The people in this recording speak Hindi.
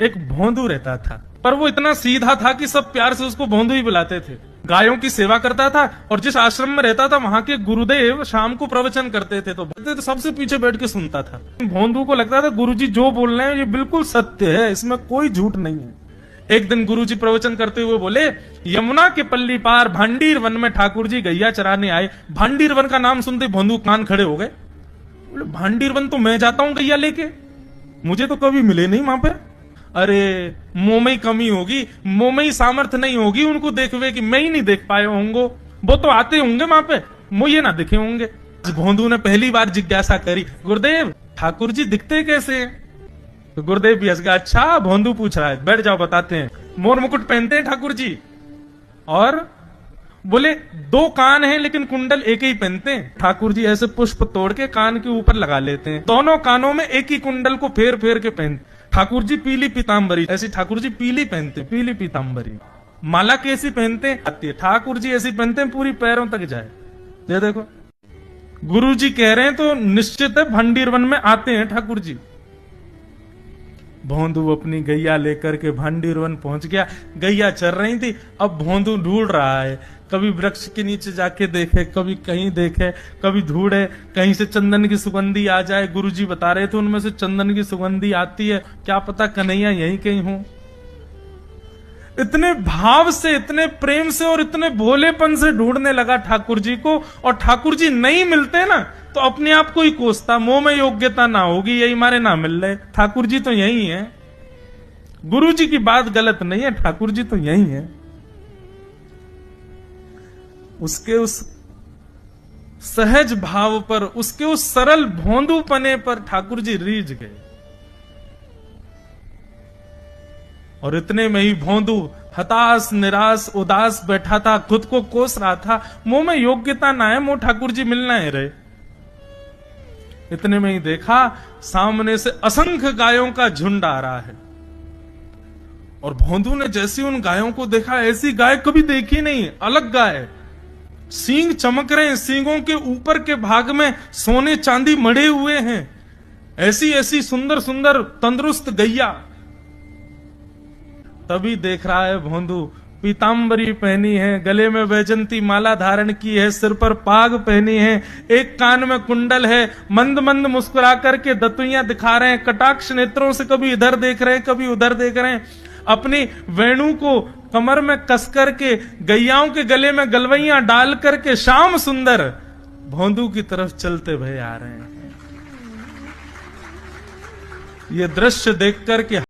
एक भोंदू रहता था, पर वो इतना सीधा था कि सब प्यार से उसको भोंदू ही बुलाते थे। गायों की सेवा करता था और जिस आश्रम में रहता था वहां के गुरुदेव शाम को प्रवचन करते थे तो सबसे पीछे बैठ के सुनता था। भोंदू को लगता था गुरुजी जो बोल रहे हैं ये बिल्कुल सत्य है, इसमें कोई झूठ नहीं है। एक दिन गुरुजी प्रवचन करते हुए बोले, यमुना के पल्ली पार भांडीर वन में ठाकुर जी गैया चराने आए। भांडीर वन का नाम सुनते भोंदू कान खड़े हो गए। बोले भांडीर वन तो मैं जाता हूं गैया लेके, मुझे तो कभी मिले नहीं वहां पे। अरे मुंह में ही कमी होगी, मुंह में ही सामर्थ्य नहीं होगी उनको देखवे कि मैं ही नहीं देख पाए होंगे, वो तो आते होंगे वहां पे, मुझे ना दिखे होंगे। भोंदू ने पहली बार जिज्ञासा करी, गुरुदेव ठाकुर जी दिखते कैसे हैं? तो गुरुदेव भी हंस गया, अच्छा भोंदू पूछ रहा है, बैठ जाओ बताते हैं। मोर मुकुट पहनते हैं ठाकुर जी, और बोले 2 कान हैं लेकिन कुंडल एक ही पहनते हैं। ठाकुर जी ऐसे पुष्प तोड़ के कान के ऊपर लगा लेते हैं, दोनों कानों में एक ही कुंडल को फेर फेर के पहनते। ठाकुर जी पीली पीताम्बरी, ऐसी ठाकुर जी पीली पहनते, पीली पीताम्बरी। माला कैसी पहनते आती है, ठाकुर जी ऐसी पहनते हैं पूरी पैरों तक जाए। ये देखो गुरु जी कह रहे हैं तो निश्चित है भांडीर वन में आते हैं ठाकुर जी। भोंदू अपनी गैया लेकर के भांडीर वन पहुंच गया। गैया चर रही थी, अब भोंदू ढूंढ रहा है, कभी वृक्ष के नीचे जाके देखे, कभी कहीं देखे, कभी ढूंढे कहीं से चंदन की सुगंधी आ जाए। गुरुजी बता रहे थे उनमें से चंदन की सुगंधी आती है, क्या पता कन्हैया यहीं कहीं हो। इतने भाव से, इतने प्रेम से और इतने भोलेपन से ढूंढने लगा ठाकुर जी को, और ठाकुर जी नहीं मिलते ना तो अपने आप को ही कोसता, मुंह में योग्यता ना होगी यही मारे ना मिल रहे, ठाकुर जी तो यही है। गुरु जी की बात गलत नहीं है, ठाकुर जी तो यही है। उसके उस सहज भाव पर, उसके उस सरल भोंदूपने पर ठाकुर जी रीझ गए। और इतने में ही भोंदू हताश निराश उदास बैठा था, खुद को कोस रहा था, मुंह में योग्यता ना है, मुंह ठाकुर जी मिलना है रहे। इतने में ही देखा सामने से असंख्य गायों का झुंड आ रहा है, और भोंदू ने जैसी उन गायों को देखा, ऐसी गाय कभी देखी नहीं, अलग गाय, सींग चमक रहे हैं, सींगों के ऊपर के भाग में सोने चांदी मढ़े हुए हैं, ऐसी ऐसी सुंदर सुंदर तंदुरुस्त गैया। तभी देख रहा है भोंदू, पीताम्बरी पहनी है, गले में वैजंती माला धारण की है, सिर पर पाग पहनी है, एक कान में कुंडल है, मंद मंद मुस्कुरा करके दतुइयां दिखा रहे हैं, कटाक्ष नेत्रों से कभी इधर देख रहे हैं कभी उधर देख रहे हैं, अपनी वेणु को कमर में कस करके गैयाओं के गले में गलवैयां डाल करके श्याम सुंदर भोंदू की तरफ चलते भय आ रहे हैं। ये दृश्य देख करके